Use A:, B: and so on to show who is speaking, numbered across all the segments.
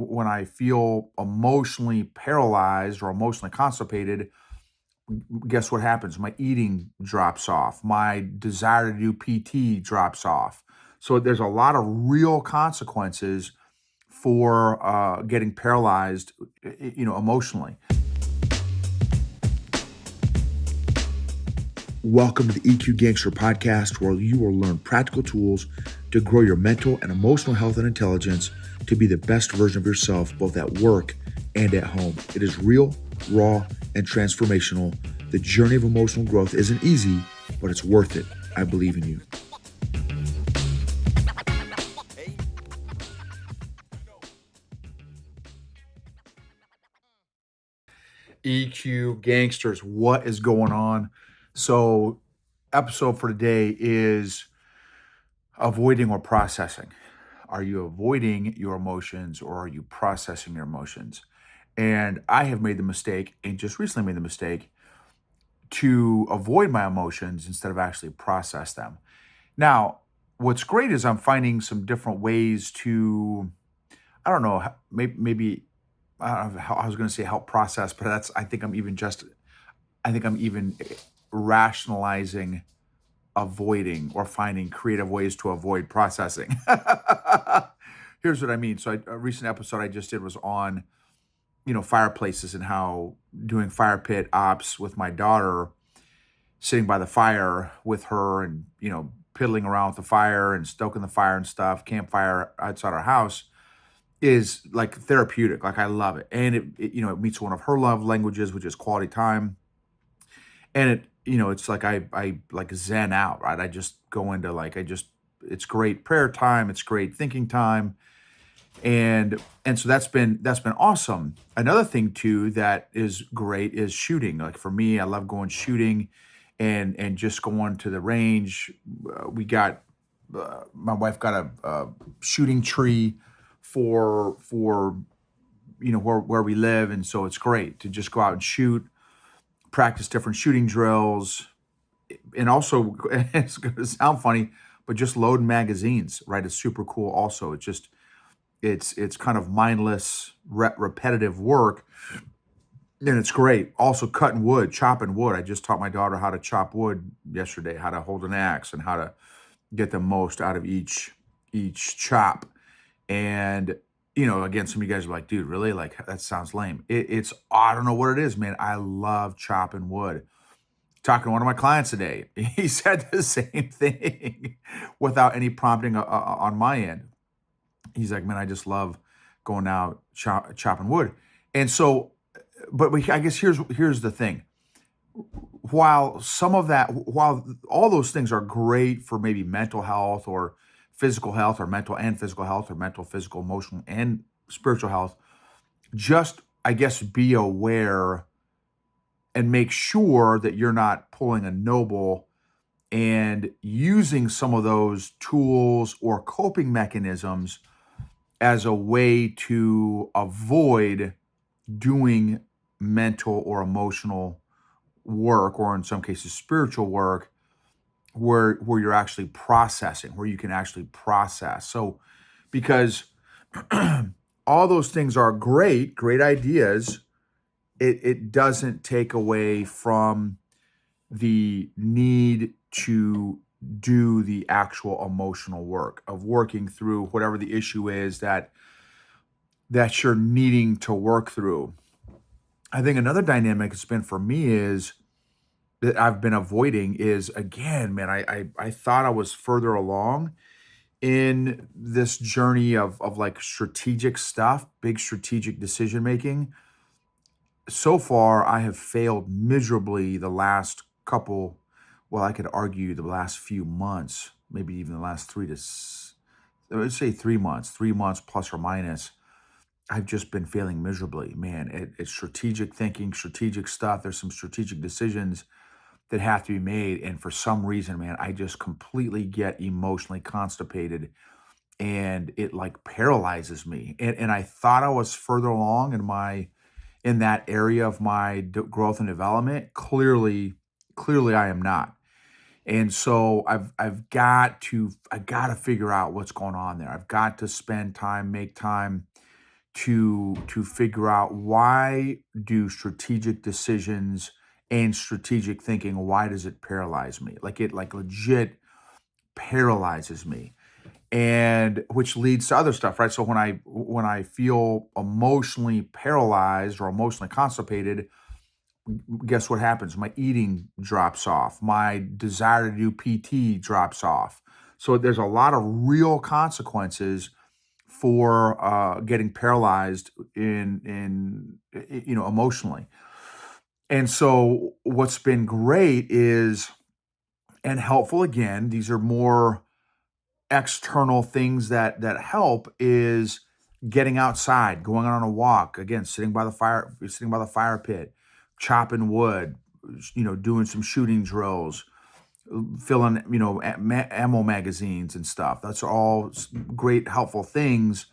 A: when I feel emotionally paralyzed or emotionally constipated, guess what happens? My eating drops off. My desire to do PT drops off. So there's a lot of real consequences for getting paralyzed, emotionally. Welcome to the EQ Gangster podcast, where you will learn practical tools to grow your mental and emotional health and intelligence to be the best version of yourself, both at work and at home. It is real, raw, and transformational. The journey of emotional growth isn't easy, but it's worth it. I believe in you. EQ Gangsters, what is going on? So, episode for today is avoiding or processing. Are you avoiding your emotions or are you processing your emotions? And I have made the mistake, and just recently made the mistake, to avoid my emotions instead of actually process them. Now, what's great is I'm finding some different ways to, I don't know, maybe I don't know how I was going to say help process, but I think I'm even rationalizing avoiding or finding creative ways to avoid processing. Here's what I mean. So, a recent episode I just did was on, fireplaces and how doing fire pit ops with my daughter, sitting by the fire with her and, piddling around with the fire and stoking the fire and stuff, campfire outside our house is like therapeutic. Like I love it. And it meets one of her love languages, which is quality time. And it's like I like zen out, right? I just go into like it's great prayer time, it's great thinking time. And so that's been awesome. Another thing too that is great is shooting. Like for me, I love going shooting and just going to the range. We got my wife got a shooting tree for where we live, and so it's great to just go out and shoot, practice different shooting drills, and also it's going to sound funny, but just load magazines, right? It's super cool. Also, it's kind of mindless, repetitive work, and it's great. Also, cutting wood, chopping wood. I just taught my daughter how to chop wood yesterday, how to hold an axe, and how to get the most out of each chop. And again, some of you guys are like, dude, really? Like that sounds lame. It's I don't know what it is, man. I love chopping wood. Talking to one of my clients today, he said the same thing without any prompting on my end. He's like, man, I just love going out chopping wood. And so, but I guess here's the thing. While all those things are great for maybe mental health or physical health or mental and physical health or mental, physical, emotional, and spiritual health, just I guess be aware and make sure that you're not pulling a noble and using some of those tools or coping mechanisms as a way to avoid doing mental or emotional work, or in some cases spiritual work, where you're actually processing, where you can actually process. So because all those things are great ideas, it doesn't take away from the need to do the actual emotional work of working through whatever the issue is that you're needing to work through. I think another dynamic it's been for me is that I've been avoiding is, again, man, I thought I was further along in this journey of like strategic stuff, big strategic decision making. So far, I have failed miserably the last couple, well, I could argue the last few months, maybe even the last let's say 3 months, 3 months plus or minus. I've just been failing miserably, man. It's strategic thinking, strategic stuff. There's some strategic decisions that have to be made. And for some reason, man, I just completely get emotionally constipated and it like paralyzes me. And I thought I was further along in that area of my growth and development. Clearly I am not. And so I got to figure out what's going on there. I've got to spend time, make time to figure out, why do strategic decisions and strategic thinking, why does it paralyze me? Like, it like legit paralyzes me. And which leads to other stuff, right? So when I feel emotionally paralyzed or emotionally constipated, guess what happens? My eating drops off. My desire to do PT drops off. So there's a lot of real consequences for getting paralyzed emotionally. And so what's been great is, and helpful, again, these are more external things that help, is getting outside, going on a walk, again, sitting by the fire pit, chopping wood, doing some shooting drills, filling, ammo magazines and stuff. That's all great, helpful things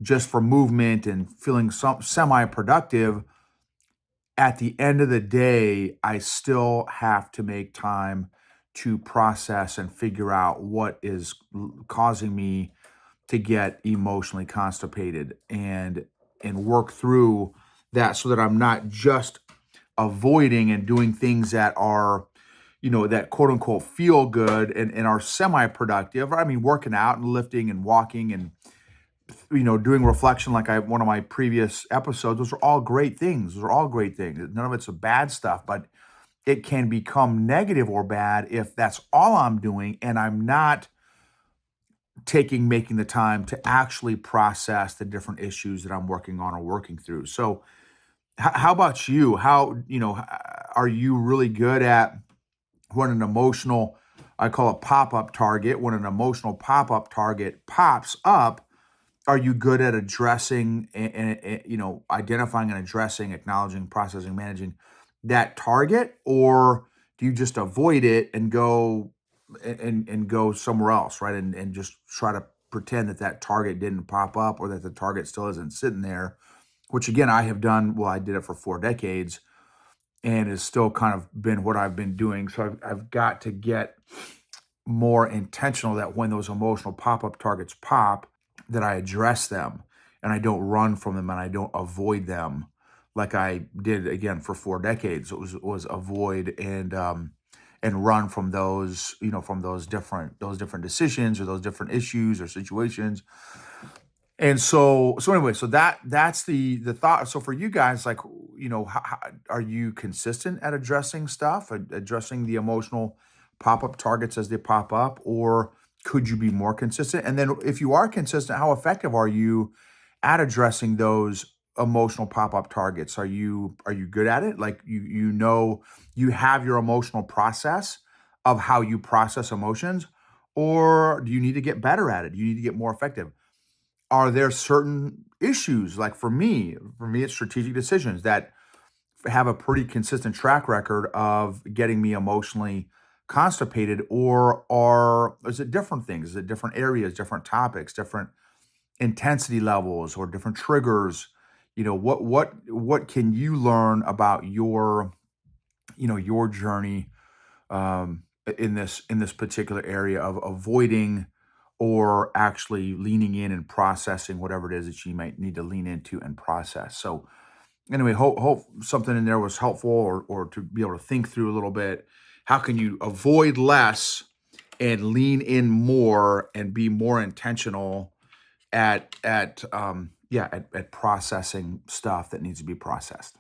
A: just for movement and feeling some semi-productive. At the end of the day, I still have to make time to process and figure out what is causing me to get emotionally constipated, and work through that, so that I'm not just avoiding and doing things that are, that quote unquote feel good and are semi-productive. I mean, working out and lifting and walking and, doing reflection, like one of my previous episodes. Those are all great things. Those are all great things. None of it's a bad stuff, but it can become negative or bad if that's all I'm doing, and I'm not making the time to actually process the different issues that I'm working on or working through. So, how about you? Are you really good at, when an emotional, I call it pop-up target, when an emotional pop-up target pops up, are you good at addressing and identifying and addressing, acknowledging, processing, managing that target, or do you just avoid it and go and go somewhere else, right? And just try to pretend that that target didn't pop up, or that the target still isn't sitting there, which again, I have done. Well, I did it for 4 decades, and it's still kind of been what I've been doing. So I've got to get more intentional, that when those emotional pop-up targets pop, that I address them, and I don't run from them, and I don't avoid them like I did, again, for 4 decades. It was avoid and run from those, from those different decisions, or those different issues or situations. And so anyway, so that's the thought. So for you guys, like, how are you consistent at addressing stuff, addressing the emotional pop-up targets as they pop up, or could you be more consistent? And then if you are consistent, how effective are you at addressing those emotional pop-up targets? Are you good at it? Like, you have your emotional process of how you process emotions, or do you need to get better at it? Do you need to get more effective? Are there certain issues, like for me, it's strategic decisions that have a pretty consistent track record of getting me emotionally constipated, or is it different things? Is it different areas, different topics, different intensity levels, or different triggers? What can you learn about your journey, in this particular area of avoiding, or actually leaning in and processing whatever it is that you might need to lean into and process. So anyway, hope something in there was helpful, or to be able to think through a little bit. How can you avoid less and lean in more and be more intentional at processing stuff that needs to be processed?